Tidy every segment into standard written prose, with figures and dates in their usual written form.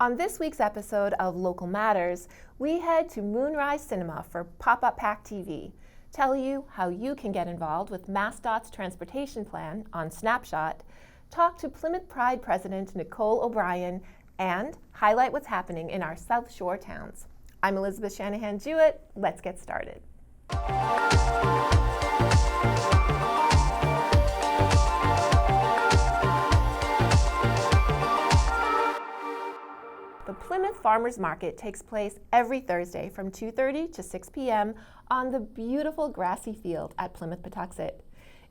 On this week's episode of Local Matters, we head to Moonrise Cinema for PopuPACTV, tell you how you can get involved with MassDOT's transportation plan on Snapshot, talk to Plymouth Pride President Nicole O'Brien, and highlight what's happening in our South Shore towns. I'm Elizabeth Shanahan-Jewett. Let's get started. The Plymouth Farmers Market takes place every Thursday from 2:30 to 6 p.m. on the beautiful grassy field at Plymouth Patuxent.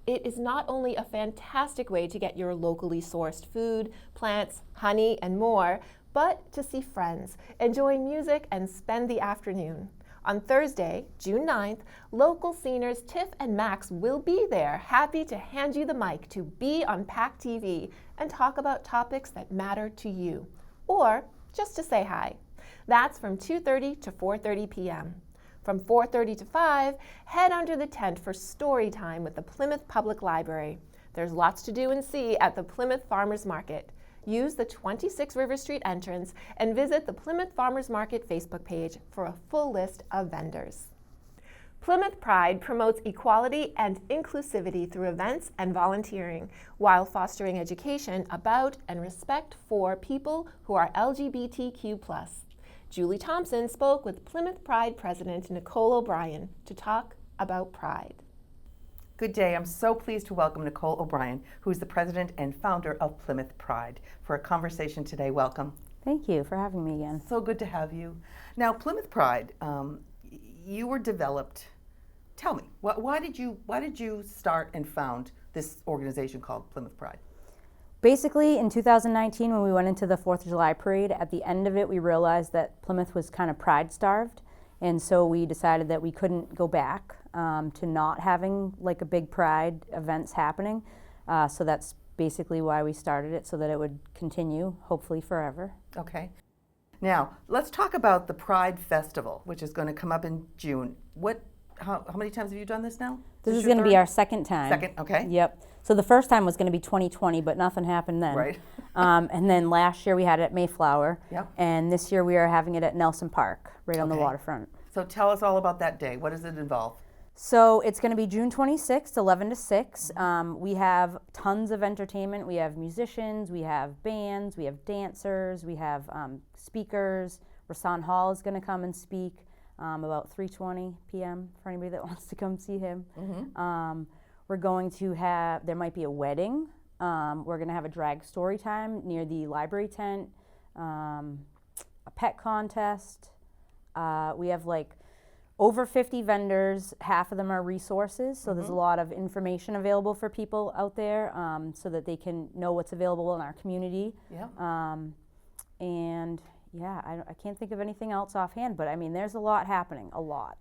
It is not only a fantastic way to get your locally sourced food, plants, honey, and more, but to see friends, enjoy music, and spend the afternoon. On Thursday, June 9th, local seniors Tiff and Max will be there, happy to hand you the mic to be on PACTV and talk about topics that matter to you, or just to say hi. That's from 2:30 to 4:30 p.m. From 4:30 to 5, head under the tent for story time with the Plymouth Public Library. There's lots to do and see at the Plymouth Farmers Market. Use the 26 River Street entrance and visit the Plymouth Farmers Market Facebook page for a full list of vendors. Plymouth Pride promotes equality and inclusivity through events and volunteering, while fostering education about and respect for people who are LGBTQ+. Julie Thompson spoke with Plymouth Pride President Nicole O'Brien to talk about Pride. Good day. I'm so pleased to welcome Nicole O'Brien, who is the president and founder of Plymouth Pride, for a conversation today. Welcome. Thank you for having me again. So good to have you. Now, Plymouth Pride, you were developed. Tell me, why did you start and found this organization called Plymouth Pride? Basically, in 2019, when we went into the 4th of July parade, at the end of it, we realized that Plymouth was kind of pride-starved, and so we decided that we couldn't go back to not having like a big pride events happening. So that's basically why we started it, so that it would continue, hopefully forever. Okay. Now, let's talk about the Pride Festival, which is going to come up in June. How many times have you done this now? This is going to be our second time. Second, okay. Yep. So the first time was going to be 2020, but nothing happened then. Right. And then last year we had it at Mayflower. Yep. And this year we are having it at Nelson Park, right on the waterfront. So tell us all about that day. What does it involve? So it's going to be June 26th, 11 to 6. We have tons of entertainment. We have musicians, we have bands, we have dancers, we have speakers. Rasan Hall is going to come and speak about 3:20 p.m. for anybody that wants to come see him. Mm-hmm. We're going to have, there might be a wedding. We're going to have a drag story time near the library tent, a pet contest. We have like over 50 vendors. Half of them are resources, so there's a lot of information available for people out there so that they can know what's available in our community. Yeah. And yeah, I can't think of anything else offhand, but I mean, there's a lot happening,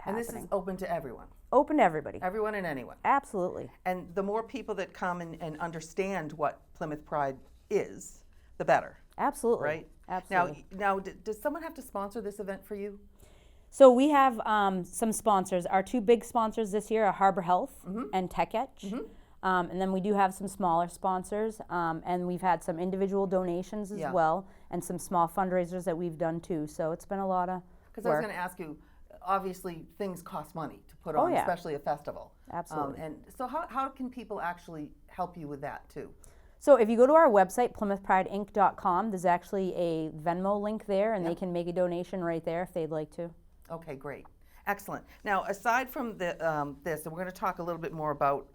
And this is open to everyone? Open to everybody. Everyone and anyone? Absolutely. And the more people that come and understand what Plymouth Pride is, the better. Absolutely. Right? Absolutely. Now, does someone have to sponsor this event for you? So we have some sponsors. Our two big sponsors this year are Harbor Health and Tech Etch. And then we do have some smaller sponsors, and we've had some individual donations as well, and some small fundraisers that we've done too. So it's been a lot of Because I was going to ask you, obviously things cost money to put on, especially a festival. Absolutely. And so how can people actually help you with that too? So if you go to our website, PlymouthPrideInc.com, there's actually a Venmo link there, and they can make a donation right there if they'd like to. Okay, great. Excellent. Now, aside from this, and we're going to talk a little bit more about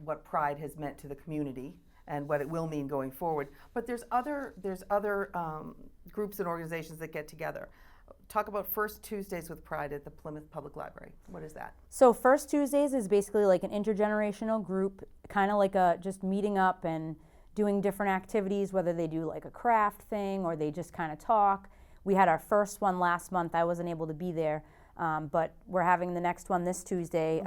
what Pride has meant to the community and what it will mean going forward, but there's other groups and organizations that get together. Talk about First Tuesdays with Pride at the Plymouth Public Library. What is that? So First Tuesdays is basically like an intergenerational group, kind of like just meeting up and doing different activities, whether they do like a craft thing or they just kind of talk. We had our first one last month. I wasn't able to be there, but we're having the next one this Tuesday.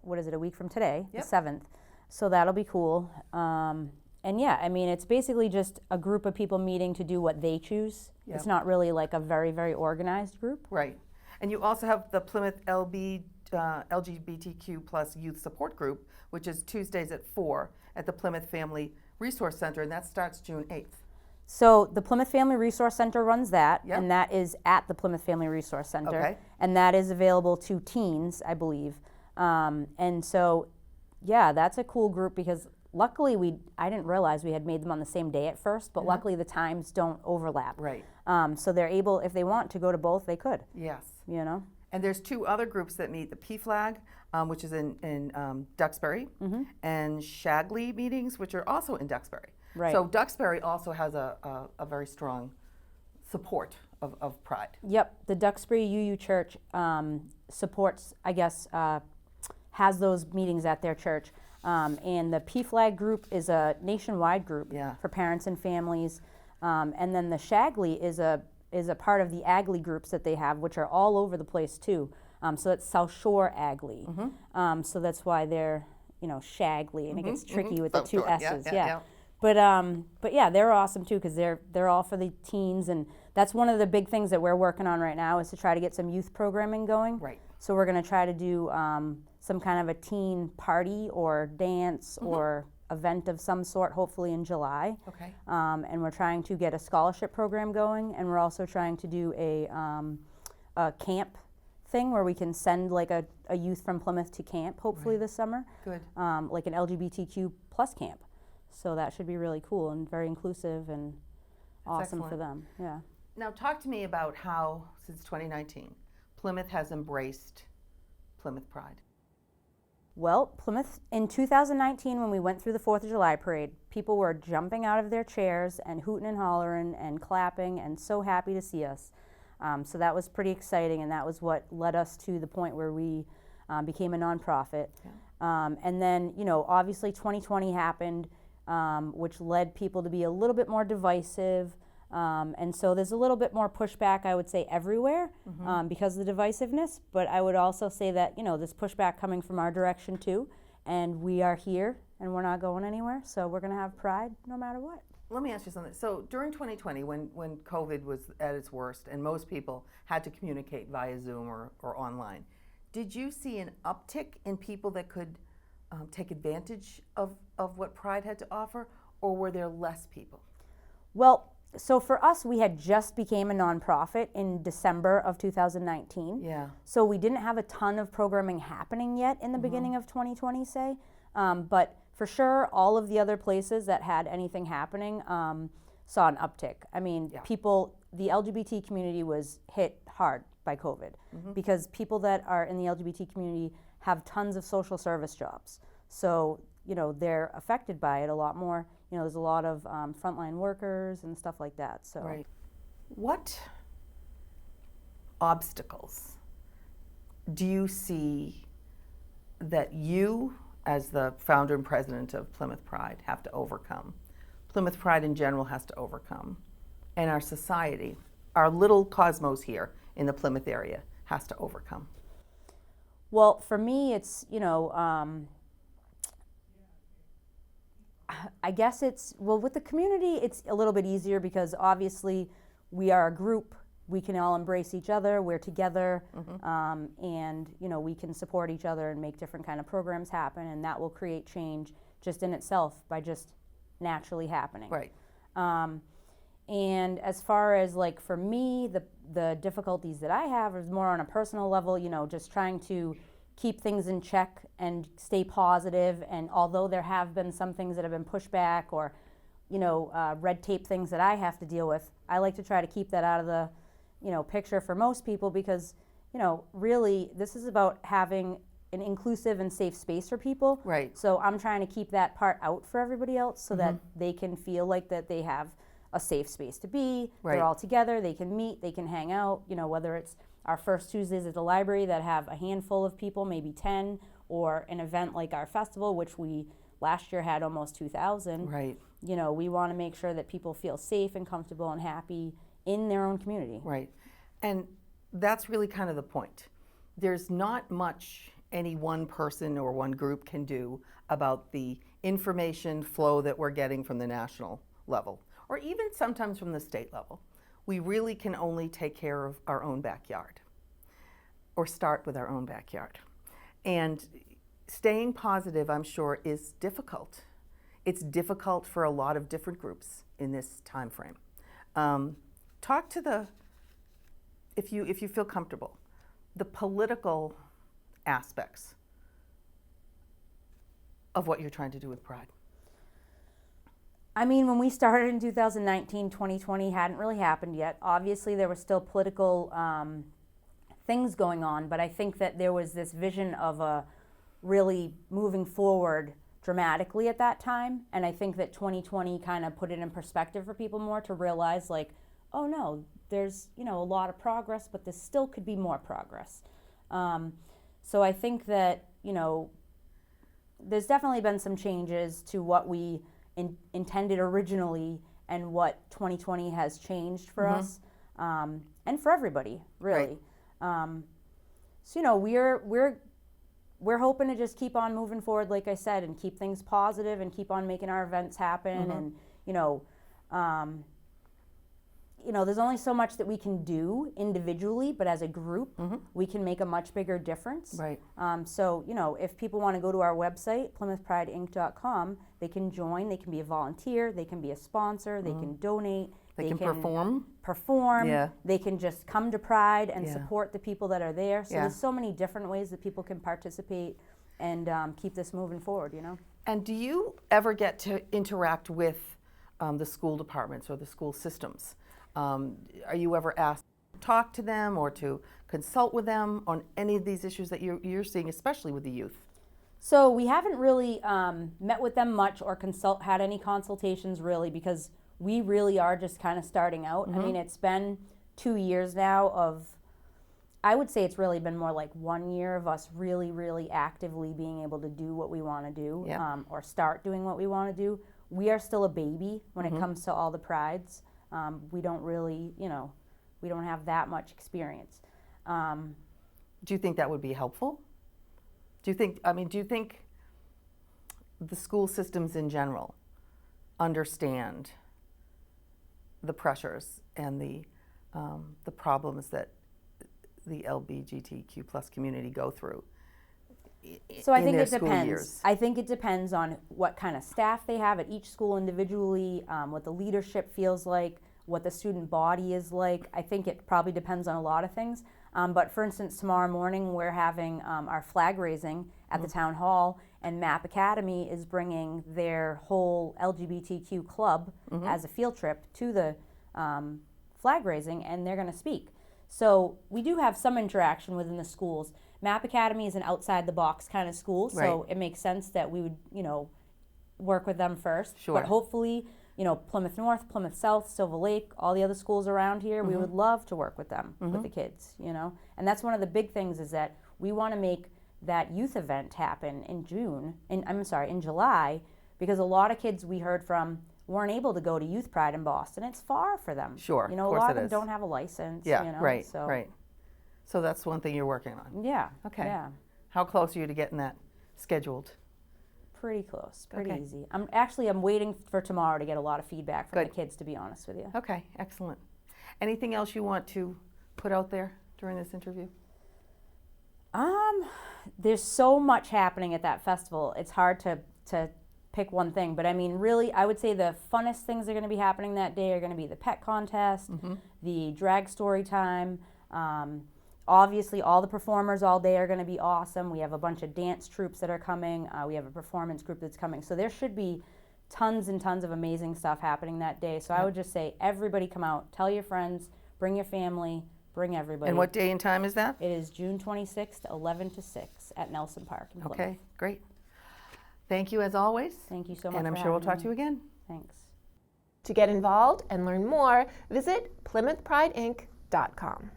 What is it, a week from today, the 7th. So that'll be cool. And yeah, I mean, it's basically just a group of people meeting to do what they choose. Yep. It's not really like a very, very organized group. Right. And you also have the Plymouth LGBTQ plus youth support group, which is Tuesdays at 4 at the Plymouth Family Resource Center, and that starts June 8th. So the Plymouth Family Resource Center runs that, Yep. and that is at the Plymouth Family Resource Center. Okay. And that is available to teens, I believe. And so, yeah, that's a cool group because luckily I didn't realize we had made them on the same day at first, but luckily the times don't overlap. Right. So they're able, if they want to go to both, they could, Yes. you know? And there's two other groups that meet, the PFLAG, which is in Duxbury, and Shagley meetings, which are also in Duxbury. Right. So Duxbury also has a very strong support of Pride. Yep, the Duxbury UU Church supports, I guess, has those meetings at their church. And the PFLAG group is a nationwide group Yeah. for parents and families. And then the Shagley is a part of the Agley groups that they have, which are all over the place too. So it's South Shore Agley. So that's why they're, Shagley, and it gets tricky with the South two Shore, yeah, S's. yeah, yeah. But yeah, they're awesome too because they're all for the teens, and that's one of the big things that we're working on right now is to try to get some youth programming going. Right. So we're going to try to do some kind of a teen party or dance or event of some sort, hopefully in July. Okay. And we're trying to get a scholarship program going, and we're also trying to do a camp thing where we can send like a youth from Plymouth to camp, hopefully this summer. Good. Like an LGBTQ plus camp. So that should be really cool and very inclusive and awesome for excellent. them. Yeah. Now talk to me about how, since 2019, Plymouth has embraced Plymouth Pride. Well, Plymouth, in 2019, when we went through the 4th of July parade, people were jumping out of their chairs and hooting and hollering and clapping and so happy to see us. So that was pretty exciting, and that was what led us to the point where we became a nonprofit. Yeah. And then, obviously 2020 happened, which led people to be a little bit more divisive. And so there's a little bit more pushback, I would say, everywhere because of the divisiveness. But I would also say that, there's pushback coming from our direction too. And we are here and we're not going anywhere. So we're going to have pride no matter what. Let me ask you something. So during 2020, when COVID was at its worst and most people had to communicate via Zoom or online, did you see an uptick in people that could take advantage of what Pride had to offer, or were there less people? Well, so for us, we had just became a nonprofit in December of 2019. Yeah. So we didn't have a ton of programming happening yet in the beginning of 2020, say. But for sure, all of the other places that had anything happening saw an uptick. I mean, Yeah. the LGBT community was hit hard by COVID because people that are in the LGBT community have tons of social service jobs. So, they're affected by it a lot more. There's a lot of frontline workers and stuff like that. So. Right. What obstacles do you see that you, as the founder and president of Plymouth Pride, have to overcome? Plymouth Pride in general has to overcome. And our society, our little cosmos here in the Plymouth area, has to overcome. Well, for me, it's, I guess with the community, it's a little bit easier because obviously we are a group. We can all embrace each other. We're together, and we can support each other and make different kind of programs happen, and that will create change just in itself by just naturally happening. Right. And as far as like for me, the difficulties that I have is more on a personal level. Just trying to keep things in check and stay positive. And although there have been some things that have been pushed back or, red tape things that I have to deal with, I like to try to keep that out of the, picture for most people because, really this is about having an inclusive and safe space for people. Right. So I'm trying to keep that part out for everybody else so that they can feel like that they have a safe space to be. Right. They're all together, they can meet, they can hang out, whether it's our first Tuesdays at the library that have a handful of people, maybe 10, or an event like our festival, which we last year had almost 2,000. Right. We want to make sure that people feel safe and comfortable and happy in their own community. Right. And that's really kind of the point. There's not much any one person or one group can do about the information flow that we're getting from the national level, or even sometimes from the state level. We really can only take care of our own backyard, or start with our own backyard. And staying positive, I'm sure, is difficult it's difficult for a lot of different groups in this time frame. Talk to the, if you feel comfortable, the political aspects of what you're trying to do with Pride. I mean, when we started in 2019, 2020 hadn't really happened yet. Obviously, there were still political things going on, but I think that there was this vision of a really moving forward dramatically at that time, and I think that 2020 kind of put it in perspective for people more to realize, like, oh no, there's, you know, a lot of progress, but there still could be more progress. So I think that, you know, there's definitely been some changes to what we intended originally and what 2020 has changed for us, and for everybody, really. Right. So, you know, we're hoping to just keep on moving forward, like I said, and keep things positive and keep on making our events happen. And, you know, there's only so much that we can do individually, but as a group, we can make a much bigger difference. Right. So, you know, if people want to go to our website, PlymouthPrideInc.com, they can join, they can be a volunteer, they can be a sponsor, they can donate. They can perform. Perform. They can just come to Pride and support the people that are there. So there's so many different ways that people can participate and keep this moving forward, you know. And do you ever get to interact with the school departments or the school systems? Are you ever asked to talk to them or to consult with them on any of these issues that you're seeing, especially with the youth? So we haven't really met with them much or had any consultations really, because we really are just kind of starting out. I mean, it's been 2 years now of, I would say it's really been more like 1 year of us really, really actively being able to do what we want to do, or start doing what we want to do. We are still a baby when it comes to all the prides. We don't really, you know, we don't have that much experience. Do you think that would be helpful? Do you think the school systems in general understand the pressures and the problems that the LGBTQ plus community go through? So I think it school depends. Years? I think it depends on what kind of staff they have at each school individually, what the leadership feels like, what the student body is like. I think it probably depends on a lot of things. But for instance, tomorrow morning we're having our flag raising at the town hall, and MAP Academy is bringing their whole LGBTQ club as a field trip to the flag raising, and they're going to speak. So we do have some interaction within the schools. MAP Academy is an outside the box kind of school, so it makes sense that we would, you know, work with them first. Sure. But hopefully, you know, Plymouth North, Plymouth South, Silver Lake, all the other schools around here, we would love to work with them, with the kids, you know. And that's one of the big things, is that we want to make that youth event happen in July, because a lot of kids we heard from weren't able to go to Youth Pride in Boston. It's far for them. Sure, you know, of a course lot of it them is. don't have a license. Yeah, you know, right. so. So that's one thing you're working on. Yeah. Okay. Yeah. How close are you to getting that scheduled? Pretty close, pretty Okay. easy. I'm waiting for tomorrow to get a lot of feedback from the kids, to be honest with you. Okay, excellent. Anything else you want to put out there during this interview? There's so much happening at that festival. It's hard to pick one thing, but I mean, really, I would say the funnest things that are going to be happening that day are going to be the pet contest, the drag story time. Obviously, all the performers all day are going to be awesome. We have a bunch of dance troupes that are coming. We have a performance group that's coming. So there should be tons and tons of amazing stuff happening that day. So I would just say, everybody come out, tell your friends, bring your family, bring everybody. And what day and time is that? It is June 26th, 11 to 6 at Nelson Park in Plymouth. Okay, great. Thank you as always. Thank you so much. And I'm for sure we'll having talk to you again. Thanks. To get involved and learn more, visit PlymouthPrideInc.com.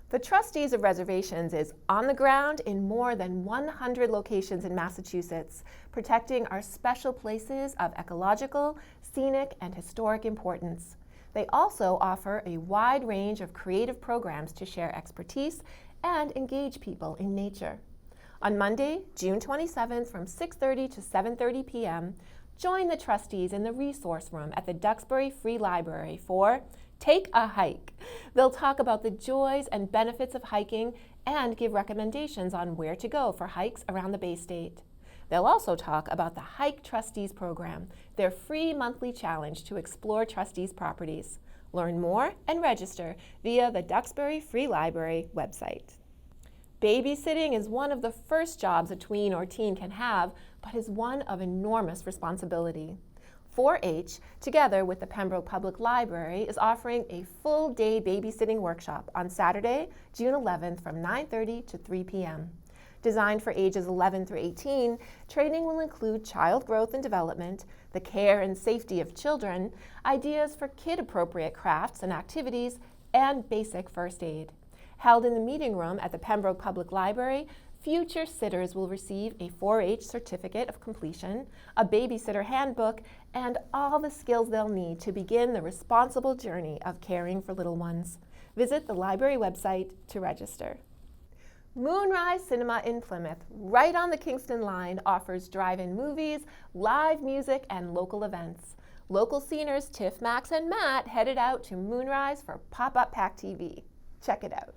The Trustees of Reservations is on the ground in more than 100 locations in Massachusetts, protecting our special places of ecological, scenic, and historic importance. They also offer a wide range of creative programs to share expertise and engage people in nature. On Monday, June 27th from 6:30 to 7:30 p.m., join the trustees in the resource room at the Duxbury Free Library for Take a Hike. They'll talk about the joys and benefits of hiking and give recommendations on where to go for hikes around the Bay State. They'll also talk about the Hike Trustees Program, their free monthly challenge to explore trustees' properties. Learn more and register via the Duxbury Free Library website. Babysitting is one of the first jobs a tween or teen can have, but is one of enormous responsibility. 4-H, together with the Pembroke Public Library, is offering a full-day babysitting workshop on Saturday, June 11th from 9:30 to 3 p.m. Designed for ages 11 through 18, training will include child growth and development, the care and safety of children, ideas for kid-appropriate crafts and activities, and basic first aid. Held in the meeting room at the Pembroke Public Library, future sitters will receive a 4-H certificate of completion, a babysitter handbook, and all the skills they'll need to begin the responsible journey of caring for little ones. Visit the library website to register. Moonrise Cinema in Plymouth, right on the Kingston line, offers drive-in movies, live music, and local events. Local sceners Tiff, Max, and Matt headed out to Moonrise for PopuPACTV. Check it out.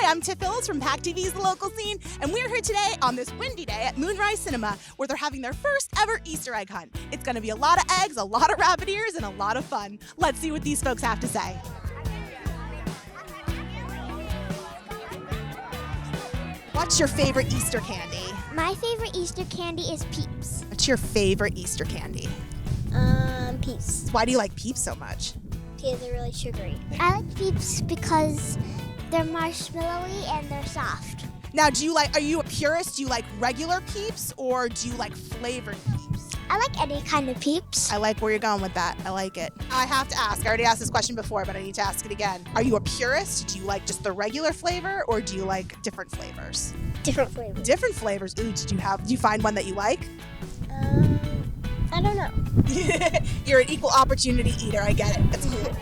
I'm Tiff Phillips from PACTV's The Local Scene, and we're here today on this windy day at Moonrise Cinema, where they're having their first ever Easter egg hunt. It's going to be a lot of eggs, a lot of rabbit ears, and a lot of fun. Let's see what these folks have to say. What's your favorite Easter candy? My favorite Easter candy is Peeps. What's your favorite Easter candy? Peeps. Why do you like Peeps so much? Because they're really sugary. I like Peeps because they're marshmallowy and they're soft. Now, are you a purist? Do you like regular Peeps or do you like flavored Peeps? I like any kind of Peeps. I like where you're going with that. I like it. I have to ask. I already asked this question before, but I need to ask it again. Are you a purist? Do you like just the regular flavor or do you like different flavors? Different flavors. Different flavors. Ooh, did you find one that you like? I don't know. You're an equal opportunity eater. I get it. That's cool.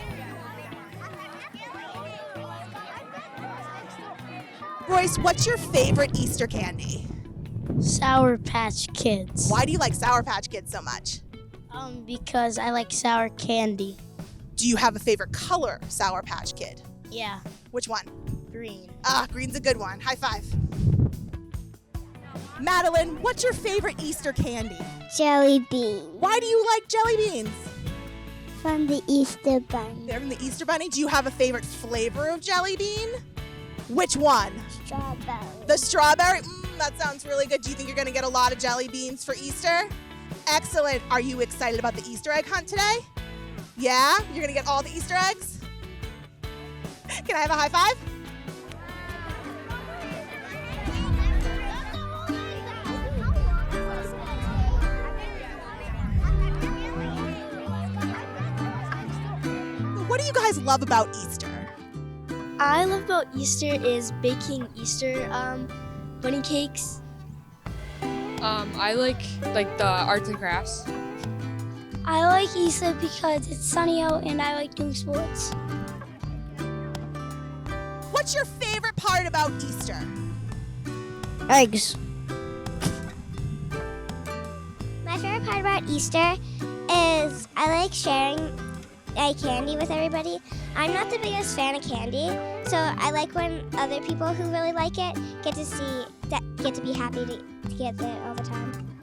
Royce, what's your favorite Easter candy? Sour Patch Kids. Why do you like Sour Patch Kids so much? Because I like sour candy. Do you have a favorite color Sour Patch Kid? Yeah, Which one? green. Ah, green's a good one. High five. Madeline, what's your favorite Easter candy? Jelly bean. Why do you like jelly beans? From the Easter Bunny. They're from the Easter Bunny. Do you have a favorite flavor of jelly bean? Which one? Strawberry. The strawberry? That sounds really good. Do you think you're going to get a lot of jelly beans for Easter? Excellent. Are you excited about the Easter egg hunt today? Yeah? You're going to get all the Easter eggs? Can I have a high five? What do you guys love about Easter? I love about Easter is baking Easter bunny cakes. I like the arts and crafts. I like Easter because it's sunny out and I like doing sports. What's your favorite part about Easter? Eggs. My favorite part about Easter is I like sharing candy with everybody. I'm not the biggest fan of candy, so I like when other people who really like it get to be happy to get it all the time.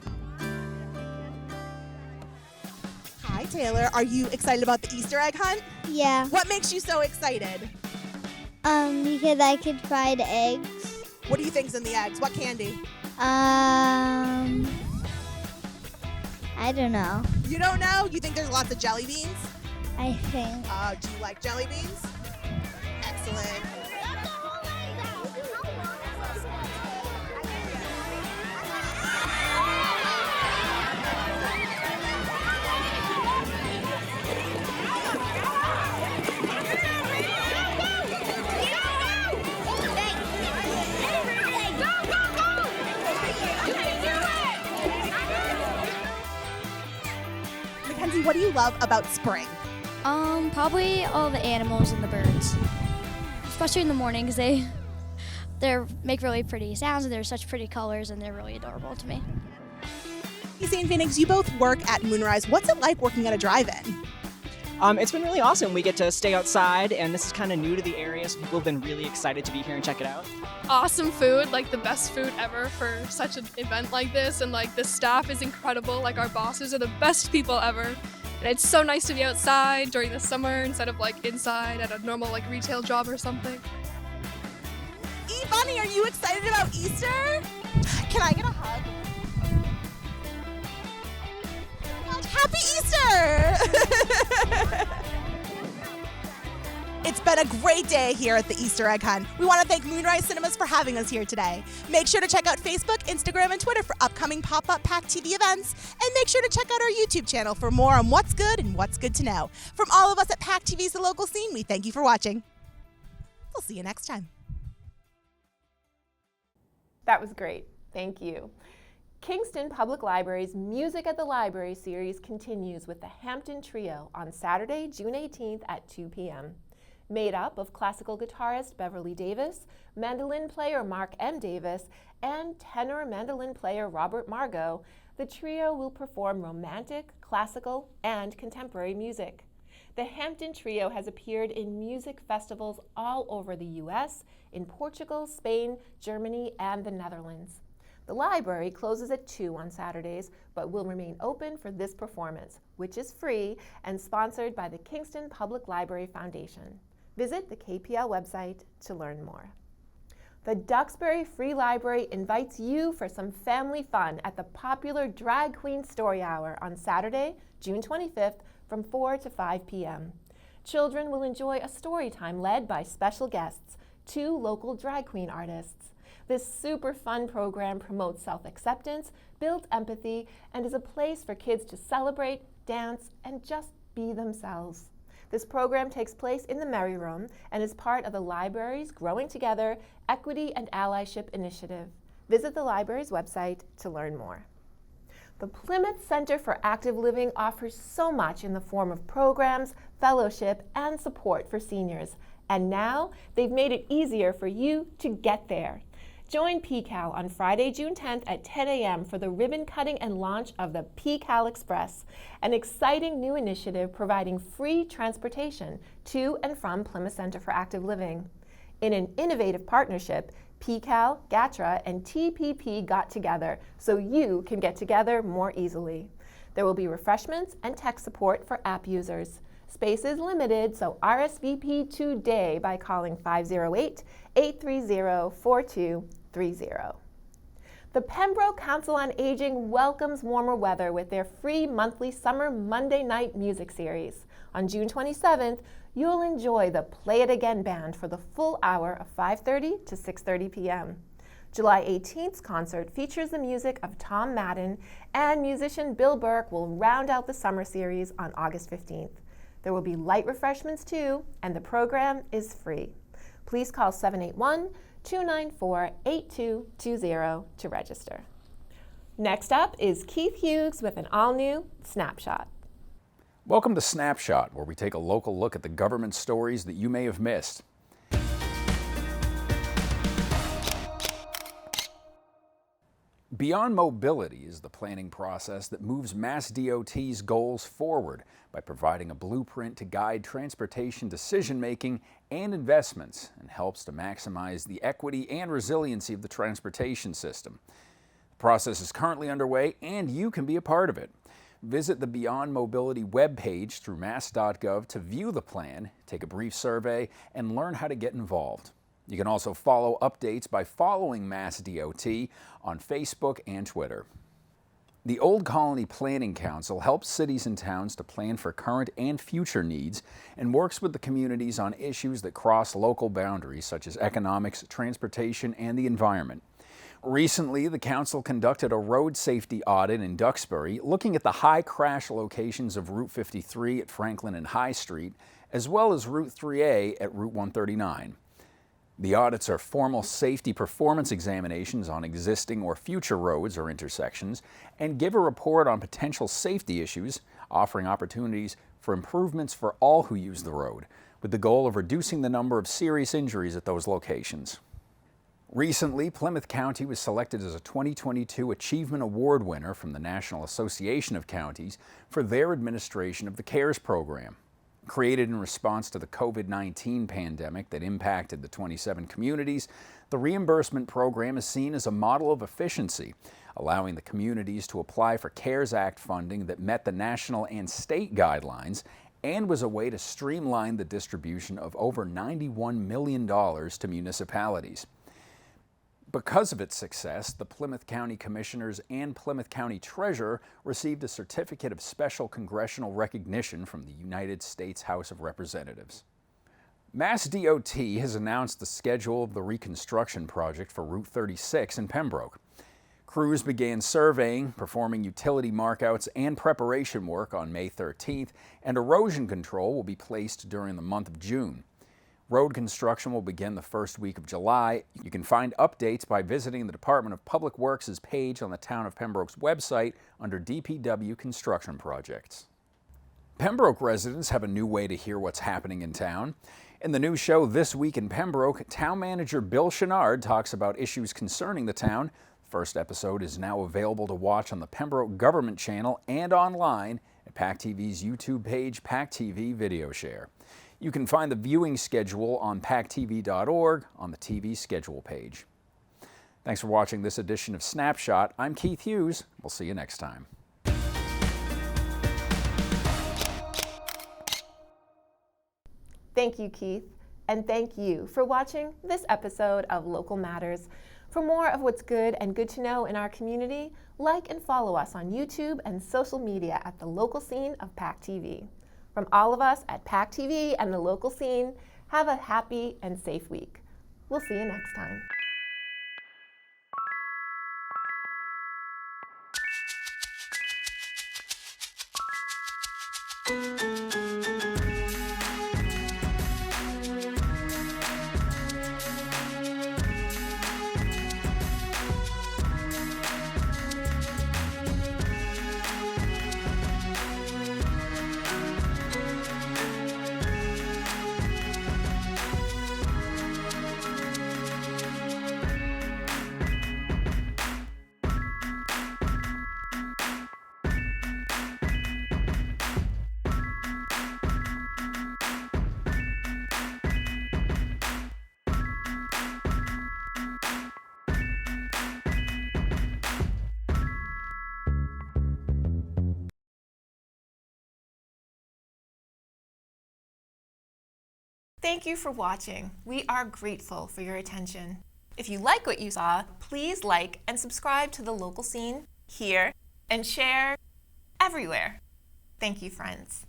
Hi, Taylor. Are you excited about the Easter egg hunt? Yeah. What makes you so excited? Because I could fry the eggs. What do you think's in the eggs? What candy? I don't know. You don't know? You think there's lots of jelly beans? I think. Do you like jelly beans? Excellent. what do you love about spring? Probably all the animals and the birds, especially in the morning because they make really pretty sounds and they're such pretty colors and they're really adorable to me. Casey and Phoenix, you both work at Moonrise. What's it like working at a drive-in? It's been really awesome. We get to stay outside, and this is kind of new to the area, so people have been really excited to be here and check it out. Awesome food, like the best food ever for such an event like this, and like the staff is incredible. Like our bosses are the best people ever. And it's so nice to be outside during the summer instead of like inside at a normal like retail job or something. Bonnie, are you excited about Easter? Can I get a hug? Happy Easter! It's been a great day here at the Easter egg hunt. We want to thank Moonrise Cinemas for having us here today. Make sure to check out Facebook, Instagram, and Twitter for upcoming pop-up PACTV events. And make sure to check out our YouTube channel for more on what's good and what's good to know. From all of us at PACTV's The Local Scene, we thank you for watching. We'll see you next time. That was great. Thank you. Kingston Public Library's Music at the Library series continues with the Hampton Trio on Saturday, June 18th at 2 p.m. Made up of classical guitarist Beverly Davis, mandolin player Mark M. Davis, and tenor mandolin player Robert Margot, the trio will perform romantic, classical, and contemporary music. The Hampton Trio has appeared in music festivals all over the U.S., in Portugal, Spain, Germany, and the Netherlands. The library closes at 2 on Saturdays, but will remain open for this performance, which is free and sponsored by the Kingston Public Library Foundation. Visit the KPL website to learn more. The Duxbury Free Library invites you for some family fun at the popular Drag Queen Story Hour on Saturday, June 25th from 4 to 5 p.m. Children will enjoy a story time led by special guests, 2 local drag queen artists. This super fun program promotes self-acceptance, builds empathy, and is a place for kids to celebrate, dance, and just be themselves. This program takes place in the Merry Room and is part of the library's Growing Together Equity and Allyship Initiative. Visit the library's website to learn more. The Plymouth Center for Active Living offers so much in the form of programs, fellowship, and support for seniors. And now they've made it easier for you to get there. Join PCAL on Friday, June 10th at 10 a.m. for the ribbon cutting and launch of the PCAL Express, an exciting new initiative providing free transportation to and from Plymouth Center for Active Living. In an innovative partnership, PCAL, GATRA, and TPP got together so you can get together more easily. There will be refreshments and tech support for app users. Space is limited, so RSVP today by calling 508-830-4230. The Pembroke Council on Aging welcomes warmer weather with their free monthly summer Monday night music series. On June 27th, you'll enjoy the Play It Again Band for the full hour of 5:30 to 6:30 p.m. July 18th's concert features the music of Tom Madden, and musician Bill Burke will round out the summer series on August 15th. There will be light refreshments too, and the program is free. Please call 781-294-8220 to register. Next up is Keith Hughes with an all-new Snapshot. Welcome to Snapshot, where we take a local look at the government stories that you may have missed. Beyond Mobility is the planning process that moves MassDOT's goals forward by providing a blueprint to guide transportation decision-making and investments, and helps to maximize the equity and resiliency of the transportation system. The process is currently underway, and you can be a part of it. Visit the Beyond Mobility webpage through mass.gov to view the plan, take a brief survey, and learn how to get involved. You can also follow updates by following MassDOT on Facebook and Twitter. The Old Colony Planning Council helps cities and towns to plan for current and future needs and works with the communities on issues that cross local boundaries such as economics, transportation, and the environment. Recently, the council conducted a road safety audit in Duxbury, looking at the high crash locations of Route 53 at Franklin and High Street, as well as Route 3A at Route 139. The audits are formal safety performance examinations on existing or future roads or intersections and give a report on potential safety issues, offering opportunities for improvements for all who use the road, with the goal of reducing the number of serious injuries at those locations. Recently, Plymouth County was selected as a 2022 Achievement Award winner from the National Association of Counties for their administration of the CARES program. Created in response to the COVID-19 pandemic that impacted the 27 communities, the reimbursement program is seen as a model of efficiency, allowing the communities to apply for CARES Act funding that met the national and state guidelines and was a way to streamline the distribution of over $91 million to municipalities. Because of its success, the Plymouth County Commissioners and Plymouth County Treasurer received a certificate of special congressional recognition from the United States House of Representatives. MassDOT has announced the schedule of the reconstruction project for Route 36 in Pembroke. Crews began surveying, performing utility markouts and preparation work on May 13th, and erosion control will be placed during the month of June. Road construction will begin the first week of July. You can find updates by visiting the Department of Public Works' page on the Town of Pembroke's website under DPW construction projects. Pembroke residents have a new way to hear what's happening in town. In the new show This Week in Pembroke, Town Manager Bill Chenard talks about issues concerning the town. The first episode is now available to watch on the Pembroke Government Channel and online at PACTV's YouTube page, PACTV Video Share. You can find the viewing schedule on PACTV.org on the TV schedule page. Thanks for watching this edition of Snapshot. I'm Keith Hughes. We'll see you next time. Thank you, Keith, and thank you for watching this episode of Local Matters. For more of what's good and good to know in our community, like and follow us on YouTube and social media at the local scene of PACTV. From all of us at PACTV and the local scene, have a happy and safe week. We'll see you next time. Thank you for watching. We are grateful for your attention. If you like what you saw, please like and subscribe to the local scene here and share everywhere. Thank you, friends.